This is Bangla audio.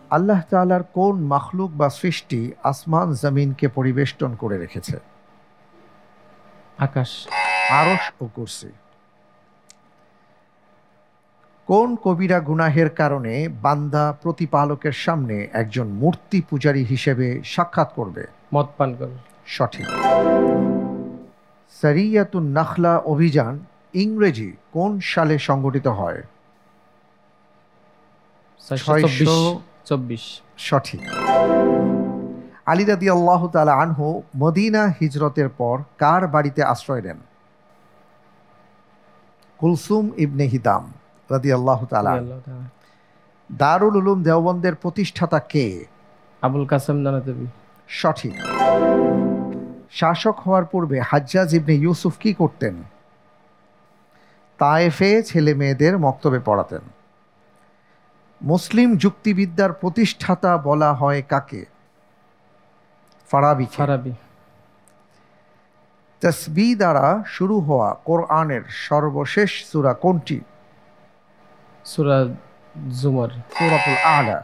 আল্লাহ তাআলার কোন মাখলুক বা সৃষ্টি আসমান জমিনকে পরিবেষ্টন করে রেখেছে? আকাশ। আরশ ও কুরসি। কোন কবিরা গুনাহের কারণে বান্দা প্রতিপালকের সামনে একজন মূর্তি পূজারী হিসেবে সাক্ষাৎ করবে? মদ পান করে। সঠিক। সারিয়াতুন নাখলা অভিযান ইংরেজি কোন সালে সংগঠিত হয়? 424। সঠিক। আলী রাদিয়াল্লাহু তাআলা আনহু মদিনা হিজরতের পর কার বাড়িতে আশ্রয় নেন? কুলসুম ইবনে হিদাম রাদিয়াল্লাহু তাআলা। দারুল উলুম দেওবন্দের প্রতিষ্ঠাতা কে? আবুল কাসেম নানাতবি। সঠিক। শাসক হওয়ার পূর্বে হাজ্জাজ ইবনে ইউসুফ কি করতেন? তায়েফে ছেলে মেয়েদের মক্তবে পড়াতেন। মুসলিম যুক্তিবিদ্যার প্রতিষ্ঠাতা বলা হয় কাকে? ফারাবি। তাসবিহ দ্বারা শুরু হওয়া কোরআনের সর্বশেষ সূরা কোনটি? সূরা জুমার। সূরাতুল আলা।